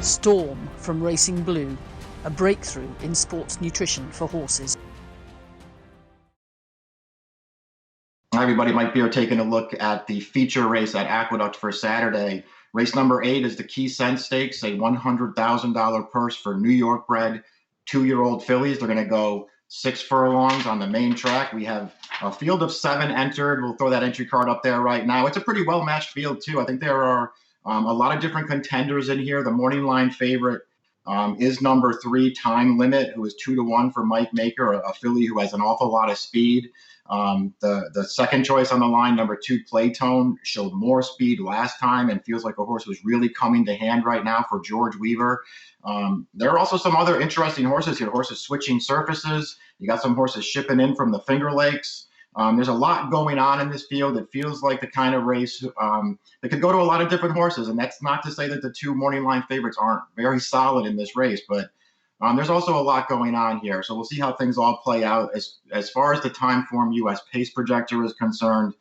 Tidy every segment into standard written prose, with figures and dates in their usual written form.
Storm from Racing Blue, a breakthrough in sports nutrition for horses. Hi everybody, Mike Beer taking a look at the feature race at Aqueduct for Saturday. Race number 8 is the Key Sense Stakes, a $100,000 purse for New York bred 2-year-old fillies. They're going to go 6 furlongs on the main track. We have a field of 7 entered. We'll throw that entry card up there right now. It's a pretty well-matched field too. I think there are a lot of different contenders in here. The morning line favorite is number 3, Time Limit, who is 2-1 for Mike Maker, a filly who has an awful lot of speed. The second choice on the line, number 2, Playtone, showed more speed last time and feels like a horse was really coming to hand right now for George Weaver. There are also some other interesting horses here, horses switching surfaces. You got some horses shipping in from the Finger Lakes. There's a lot going on in this field. It feels like the kind of race that could go to a lot of different horses. And that's not to say that the 2 morning line favorites aren't very solid in this race, but there's also a lot going on here. So we'll see how things all play out. As far as the Timeform US pace projector is concerned,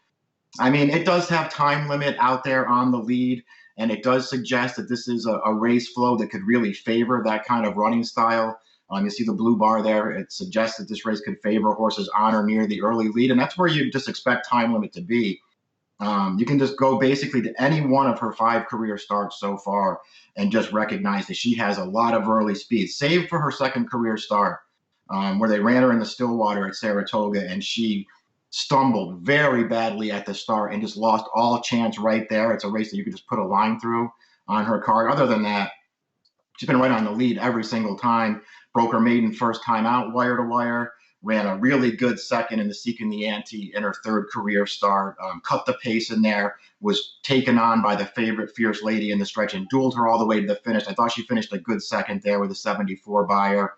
I mean, it does have Time Limit out there on the lead, and it does suggest that this is a race flow that could really favor that kind of running style. You see the blue bar there. It suggests that this race could favor horses on or near the early lead, and that's where you just expect Time Limit to be. You can just go basically to any one of her 5 career starts so far and just recognize that she has a lot of early speed, save for her second career start, where they ran her in the Stillwater at Saratoga, and she stumbled very badly at the start and just lost all chance right there. It's a race that you could just put a line through on her card. Other than that, she's been right on the lead every single time. Broke her maiden first time out, wire to wire. Ran a really good second in the Seeking the Ante in her 3rd career start. Cut the pace in there. Was taken on by the favorite Fierce Lady in the stretch and dueled her all the way to the finish. I thought she finished a good second there with a 74 buyer.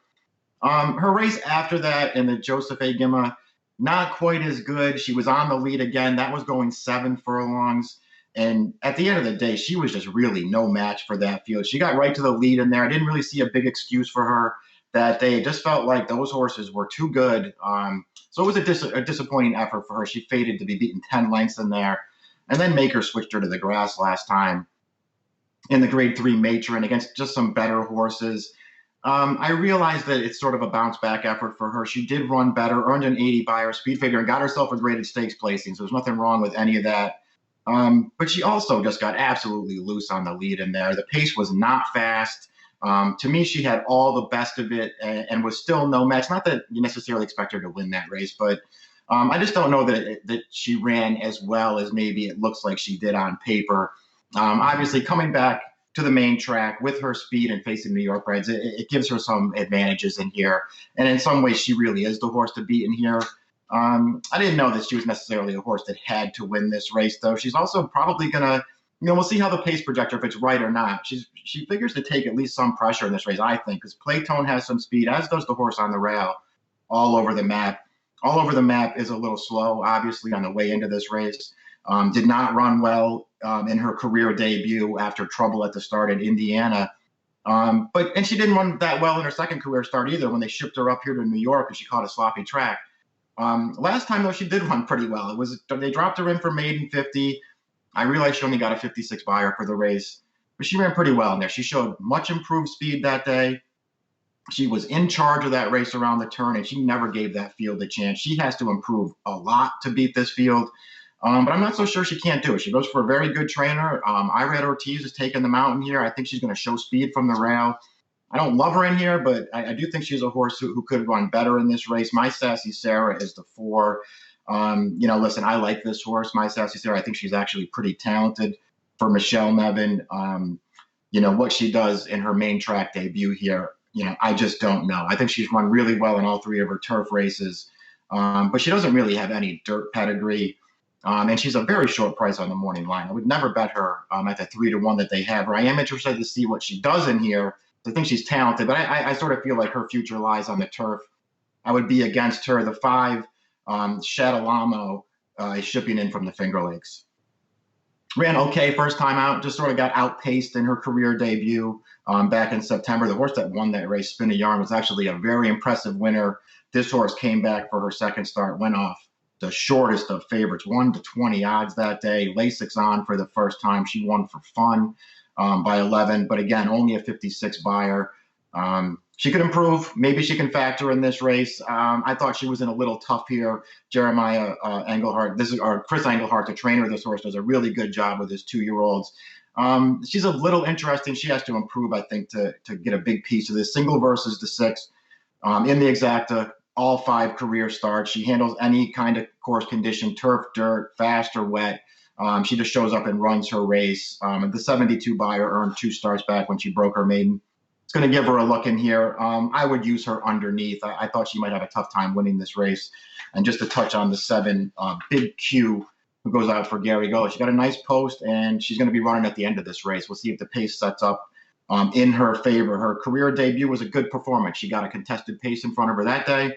Her race after that in the Joseph A. Gimma, not quite as good. She was on the lead again. That was going 7 furlongs. And at the end of the day, she was just really no match for that field. She got right to the lead in there. I didn't really see a big excuse for her that day. It just felt like those horses were too good. So it was a disappointing effort for her. She faded to be beaten 10 lengths in there. And then Maker switched her to the grass last time in the Grade 3 Matron against just some better horses. I realized that it's sort of a bounce-back effort for her. She did run better, earned an 80 buyer speed figure, and got herself a graded stakes placing, so there's nothing wrong with any of that. But she also just got absolutely loose on the lead in there. The pace was not fast. To me, she had all the best of it and was still no match. Not that you necessarily expect her to win that race, but I just don't know that she ran as well as maybe it looks like she did on paper. Obviously, coming back to the main track with her speed and facing New York breds, it gives her some advantages in here. And in some ways, she really is the horse to beat in here. I didn't know that she was necessarily a horse that had to win this race, though. She's also probably going to, we'll see how the pace projector, if it's right or not. She figures to take at least some pressure in this race, I think, because Playtone has some speed, as does the horse on the rail, all over the map. All over the map is a little slow, obviously, on the way into this race. Did not run well in her career debut after trouble at the start at Indiana. And she didn't run that well in her second career start either when they shipped her up here to New York and she caught a sloppy track. Last time, though, she did run pretty well. They dropped her in for maiden 50. I realized she only got a 56 buyer for the race, but she ran pretty well in there. She showed much improved speed that day. She was in charge of that race around the turn, and she never gave that field a chance. She has to improve a lot to beat this field, but I'm not so sure she can't do it. She goes for a very good trainer. Irad Ortiz is taking the mountain here. I think she's going to show speed from the rail. I don't love her in here, but I do think she's a horse who could run better in this race. My Sassy Sarah is the 4. Listen, I like this horse, My Sassy Sarah. I think she's actually pretty talented for Michelle Nevin. What she does in her main track debut here, I just don't know. I think she's run really well in all 3 of her turf races, but she doesn't really have any dirt pedigree. And she's a very short price on the morning line. I would never bet her at the 3-1 that they have her. I am interested to see what she does in here. I think she's talented, but I sort of feel like her future lies on the turf. I would be against her. The 5, Shadalamo, is shipping in from the Finger Lakes. Ran okay first time out, just sort of got outpaced in her career debut back in September. The horse that won that race, Spin a Yarn, was actually a very impressive winner. This horse came back for her second start, went off the shortest of favorites, 1 to 20 odds that day. Lasix on for the first time. She won for fun. by 11. But again, only a 56 buyer. She could improve. Maybe she can factor in this race. I thought she was in a little tough here. Jeremiah Engelhardt, Chris Engelhardt, the trainer of this horse, does a really good job with his 2-year-olds. She's a little interesting. She has to improve, I think, to get a big piece of this. Single versus the 6 in the exacta, all 5 career starts. She handles any kind of course condition, turf, dirt, fast or wet. She just shows up and runs her race. The 72 buyer earned 2 starts back when she broke her maiden. It's going to give her a look in here. I would use her underneath. I thought she might have a tough time winning this race. And just to touch on the 7, Big Q, who goes out for Gary Go. She got a nice post, and she's going to be running at the end of this race. We'll see if the pace sets up in her favor. Her career debut was a good performance. She got a contested pace in front of her that day,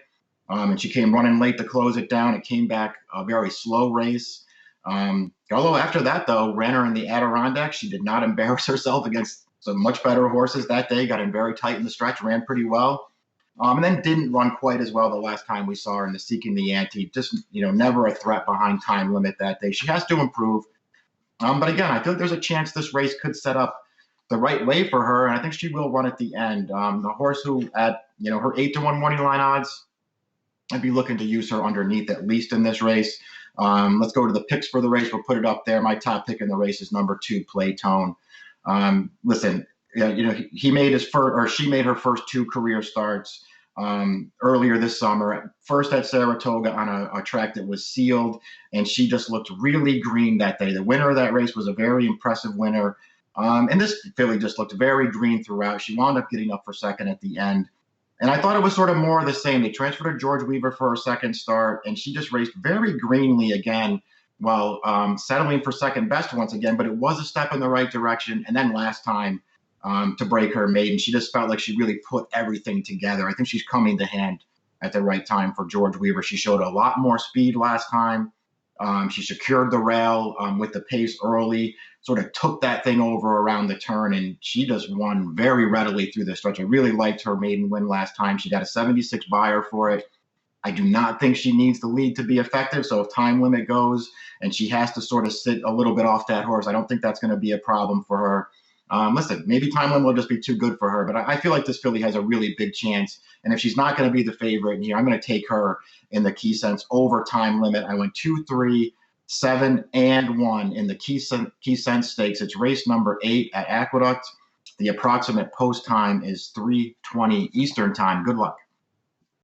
and she came running late to close it down. It came back a very slow race. Although after that, though, ran her in the Adirondack. She did not embarrass herself against some much better horses that day, got in very tight in the stretch, ran pretty well. And then didn't run quite as well the last time we saw her in the Seeking the Ante. Just, never a threat behind time limit that day. She has to improve. But again, I feel like there's a chance this race could set up the right way for her, and I think she will run at the end. The horse who at, her 8-1 morning line odds, I'd be looking to use her underneath at least in this race. Let's go to the picks for the race. We'll put it up there. My top pick in the race is number 2, Playtone. Listen, she made her first 2 career starts earlier this summer. First at Saratoga on a track that was sealed, and she just looked really green that day. The winner of that race was a very impressive winner. And this filly just looked very green throughout. She wound up getting up for second at the end. And I thought it was sort of more of the same. They transferred her George Weaver for her second start, and she just raced very greenly again while settling for second best once again. But it was a step in the right direction. And then last time to break her maiden, she just felt like she really put everything together. I think she's coming to hand at the right time for George Weaver. She showed a lot more speed last time. She secured the rail with the pace early, sort of took that thing over around the turn, and she just won very readily through the stretch. I really liked her maiden win last time. She got a 76 buyer for it. I do not think she needs the lead to be effective, so if time limit goes and she has to sort of sit a little bit off that horse, I don't think that's going to be a problem for her. Listen, maybe time limit will just be too good for her, but I feel like this filly has a really big chance. And if she's not going to be the favorite in here, I'm going to take her in the key sense over time limit. I went 2, 3, 7, and 1 in the key sense stakes. It's race number 8 at Aqueduct. The approximate post time is 3:20 Eastern time. Good luck.